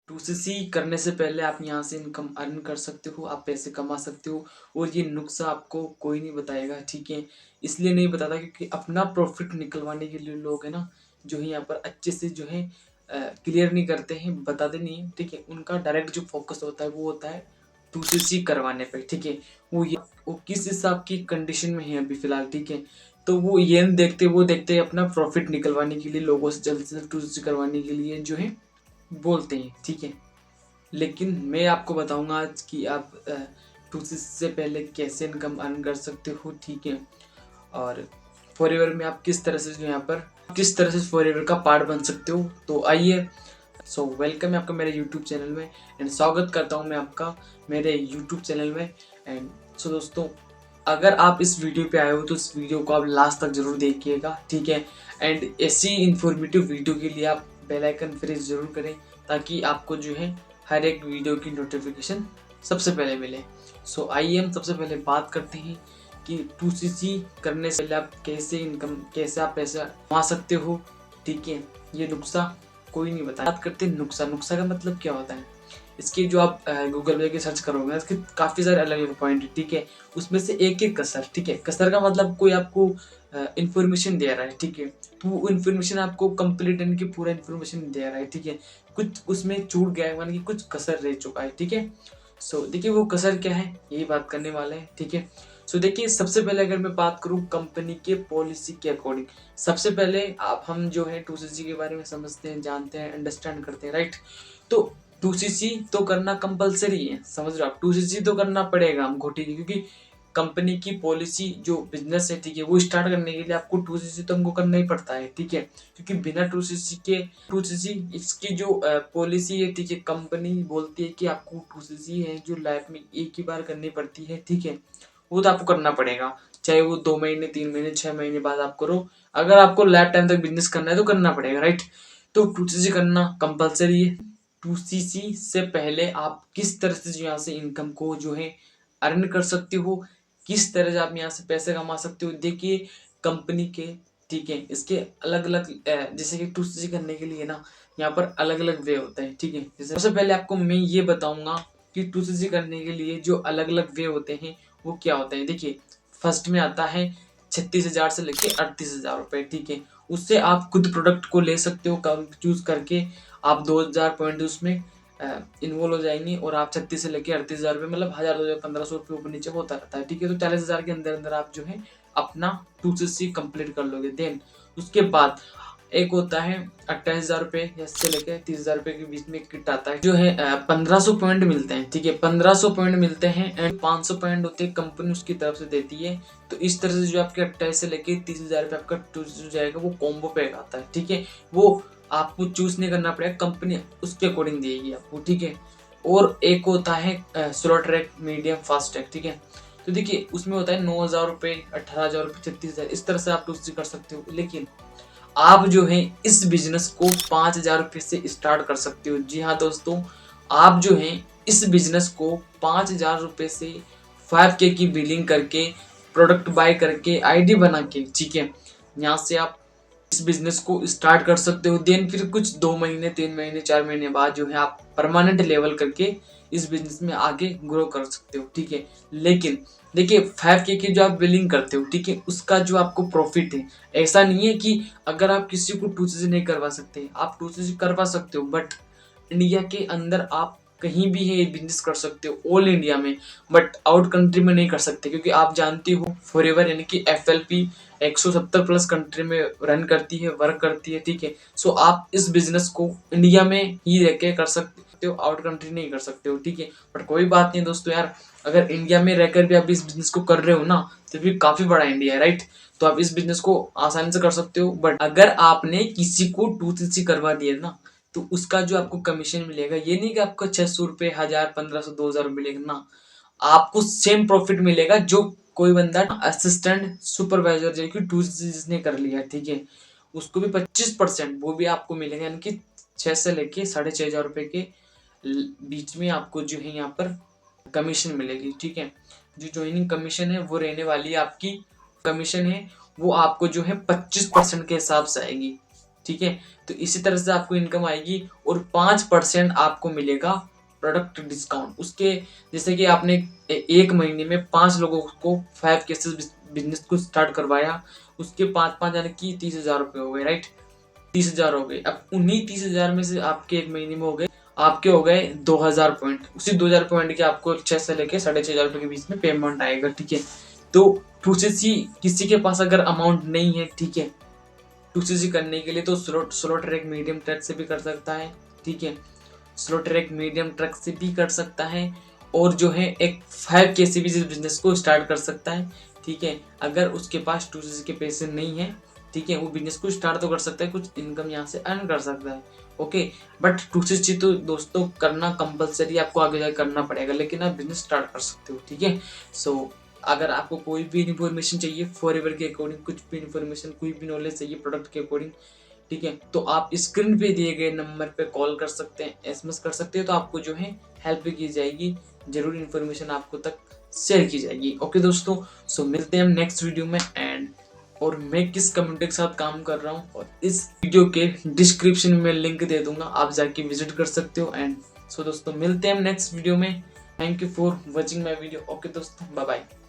2cc करने से पहले आप यहाँ से इनकम अर्न कर सकते हो, आप पैसे कमा सकते हो और ये नुस्खा आपको कोई नहीं बताएगा, ठीक है। इसलिए नहीं बताता क्योंकि अपना प्रॉफिट निकलवाने के लिए लोग है ना जो है यहाँ पर अच्छे से जो है क्लियर नहीं करते हैं, बताते नहीं हैं, ठीक है। उनका डायरेक्ट जो फोकस होता है वो होता है 2cc करवाने पे, ठीक है। वो किस हिसाब की कंडीशन में है अभी फ़िलहाल, ठीक है। तो वो ये नहीं देखते, वो देखते हैं अपना प्रॉफिट निकलवाने के लिए लोगों से जल्द से जल्द 2cc करवाने के लिए जो है बोलते हैं, ठीक है। लेकिन मैं आपको बताऊंगा आज कि आप 2cc से पहले कैसे इनकम अर्न कर सकते हो, ठीक है। और फॉरएवर में आप किस तरह से जो यहाँ पर किस तरह से फॉरएवर का पार्ट बन सकते हो। तो आइए, वेलकम है आपका मेरे यूट्यूब चैनल में एंड स्वागत करता हूँ मैं आपका मेरे यूट्यूब चैनल में। एंड दोस्तों, अगर आप इस वीडियो पे आए हो तो इस वीडियो को आप लास्ट तक जरूर देखिएगा, ठीक है। एंड ऐसी इन्फॉर्मेटिव वीडियो के लिए आप बेल आइकन प्रेस जरूर करें ताकि आपको जो है हर एक वीडियो की नोटिफिकेशन सबसे पहले मिले। आइए हम सबसे पहले बात करते हैं कि 2cc करने से पहले आप कैसे आप पैसा कमा सकते हो, ठीक है। ये नुस्खा कोई नहीं बताया। बात करते हैं नुस्खा का मतलब क्या होता है। इसकी जो आप गूगल पे जाके सर्च करोगे इसके काफ़ी सारे अलग अलग पॉइंट है, ठीक है। उसमें से एक एक कसर, ठीक है। कसर का मतलब कोई आपको इन्फॉर्मेशन दे रहा है, ठीक है। तो वो इन्फॉर्मेशन आपको कंप्लीट यानी कि पूरा इन्फॉर्मेशन दे रहा है, ठीक है। कुछ उसमें छूट गया है, यानी कि कुछ कसर रह चुका है, ठीक है। देखिए वो कसर क्या है यही बात करने वाले हैं, ठीक है। देखिए सबसे पहले अगर मैं बात करूं कंपनी के पॉलिसी के अकॉर्डिंग, सबसे पहले आप हम जो है 2cc के बारे में समझते हैं, जानते हैं, अंडरस्टैंड करते हैं, राइट। तो 2cc तो करना कंपलसरी है, समझ रहे हो आप। 2cc तो करना पड़ेगा हमको, ठीक है, क्योंकि कंपनी की पॉलिसी जो बिजनेस है, ठीक है, वो स्टार्ट करने के लिए आपको 2cc तो हमको करना ही पड़ता है, ठीक है। क्योंकि बिना 2cc इसकी जो पॉलिसी है, ठीक है, कंपनी बोलती है कि आपको 2cc है जो लाइफ में एक ही बार करनी पड़ती है, ठीक है। वो तो आपको करना पड़ेगा, चाहे वो 2 महीने 3 महीने 6 महीने बाद आप करो। अगर आपको लाइफ टाइम तक बिजनेस करना है तो करना पड़ेगा, राइट। तो 2cc करना कंपलसरी है। 2cc से पहले आप किस तरह से यहाँ से इनकम को जो है अर्न कर सकते हो, किस तरह से आप यहाँ से पैसे कमा सकते हो। देखिए कंपनी के, ठीक है, इसके अलग अलग जैसे कि 2cc करने के लिए ना यहाँ पर अलग अलग वे होते हैं, ठीक है। जैसे सबसे पहले आपको मैं ये बताऊंगा कि 2cc करने के लिए जो अलग अलग वे होते हैं वो क्या होते हैं। देखिए फर्स्ट में आता है 36,000 से लेके 38,000 रुपये, ठीक है। उससे आप खुद प्रोडक्ट को ले सकते हो, कम चूज करके आप 2,000 पॉइंट उसमें इन्वॉल्व हो जाएंगे और आप 36 से लेके 38,000 रुपये मतलब 1,000 2,000 1,500 रुपये ऊपर नीचे होता रहता है, ठीक है। तो 40,000 के अंदर अंदर आप जो है अपना 2cc कंप्लीट कर लोगे। देन उसके बाद एक होता है 28,000 रुपये या से लेकर 30,000 रुपये के बीच में किट आता है जो है 1,500 पॉइंट मिलते हैं, ठीक है। 1,500 पॉइंट मिलते हैं एंड 500 पॉइंट होते हैं कंपनी उसकी तरफ से देती है। तो इस तरह से जो आपके 28 से लेकर 30,000 रुपये आपका टूर जाएगा वो कॉम्बो पैक आता है, ठीक है। वो आपको चूज नहीं करना पड़ेगा, कंपनी उसके अकॉर्डिंग देगी आपको, ठीक है। और एक होता है slow track, medium, fast track, ठीक है। तो देखिए उसमें होता है 9,000 रुपये, 18,000 रुपये, 36,000, इस तरह से आप टूर कर सकते हो। लेकिन आप जो है इस बिजनेस को 5,000 रुपये से स्टार्ट कर सकते हो। जी हाँ दोस्तों, आप जो है इस बिजनेस को 5,000 रुपये से 5K की बिलिंग करके, प्रोडक्ट बाय करके, आईडी बना के, ठीक है, यहाँ से आप इस बिजनेस को स्टार्ट कर सकते हो। देन फिर कुछ 2 महीने 3 महीने 4 महीने बाद जो है आप परमानेंट लेवल करके इस बिजनेस में आगे ग्रो कर सकते हो, ठीक है। लेकिन देखिए 5K की जो आप बिलिंग करते हो, ठीक है, उसका जो आपको प्रॉफिट है, ऐसा नहीं है कि अगर आप किसी को 2cc नहीं करवा सकते, आप 2cc करवा सकते हो, बट इंडिया के अंदर आप कहीं भी है बिजनेस कर सकते हो, ऑल इंडिया में, बट आउट कंट्री में नहीं कर सकते। क्योंकि आप जानते हो फॉरएवर यानी कि FLP 170 प्लस कंट्री में रन करती है, वर्क करती है, ठीक है। आप इस बिजनेस को इंडिया में ही रह के कर सकते हो, आउट कंट्री नहीं कर सकते हो, ठीक है। बट कोई बात नहीं दोस्तों यार, अगर इंडिया में रहकर भी आप इस बिजनेस को कर रहे हो ना तो भी काफी बड़ा इंडिया है, राइट। तो आप इस बिजनेस को आसानी से कर सकते हो। बट अगर आपने किसी को 2cc करवा दिया ना तो उसका जो आपको कमीशन मिलेगा, ये नहीं कि आपको 600 रुपये, 1,000, 1,500, 2,000 मिलेगा ना, आपको सेम प्रॉफिट मिलेगा जो कोई बंदा असिस्टेंट सुपरवाइजर जो कि 2cc जिसने कर लिया, ठीक है, उसको भी 25% वो भी आपको मिलेगा। यानी कि 6 से लेके 6,500 रुपये के बीच में आपको जो है यहाँ पर कमीशन मिलेगी, ठीक है। जो ज्वाइनिंग कमीशन है वो रहने वाली है आपकी, कमीशन है वो आपको जो है 25% के हिसाब से आएगी, ठीक है। तो इसी तरह से आपको इनकम आएगी और 5% आपको मिलेगा प्रोडक्ट डिस्काउंट उसके। जैसे कि आपने एक महीने में 5 लोगों को 5 केसेस बिजनेस को स्टार्ट करवाया, उसके 5-5 यानी कि 30,000 रुपये हो गए, राइट। 30,000 हो गए। अब उन्हीं 30,000 में से आपके एक महीने में हो गए, आपके हो गए 2,000 पॉइंट। उसी 2,000 पॉइंट के आपको 6 से लेके 6,500 रुपये के बीच में पेमेंट आएगा, ठीक है। तो 2CC किसी के पास अगर अमाउंट नहीं है, ठीक है, 2CC करने के लिए तो स्लो ट्रैक मीडियम ट्रैक से भी कर सकता है, ठीक है। स्लो ट्रैक मीडियम ट्रैक से भी कर सकता है, और जो है एक 5K से भी बिजनेस को स्टार्ट कर सकता है, ठीक है। अगर उसके पास 2CC के पैसे नहीं है, ठीक है, वो बिजनेस को स्टार्ट तो कर सकता है, कुछ इनकम यहाँ से अर्न कर सकता है, ओके। बट 2CC तो दोस्तों करना कंपलसरी आपको आगे जाकर करना पड़ेगा, लेकिन आप बिजनेस स्टार्ट कर सकते हो, ठीक है। सो अगर आपको कोई भी इन्फॉर्मेशन चाहिए फॉरएवर के अकॉर्डिंग, कुछ भी इन्फॉर्मेशन, कोई भी नॉलेज चाहिए प्रोडक्ट के अकॉर्डिंग, ठीक है, तो आप स्क्रीन पे दिए गए नंबर पे कॉल कर सकते हैं, एसएमएस कर सकते हैं, तो आपको जो है हेल्प भी की जाएगी, जरूर इन्फॉर्मेशन आपको तक शेयर की जाएगी, ओके दोस्तों। सो मिलते हैं हम नेक्स्ट वीडियो में। एंड और मैं किस कम्युनिटी के साथ काम कर रहा हूँ, और इस वीडियो के डिस्क्रिप्शन में लिंक दे दूंगा, आप जाके विजिट कर सकते हो। एंड सो दोस्तों मिलते हैं हम नेक्स्ट वीडियो में। Thank you for watching my video, okay दोस्तों, बाय बाय।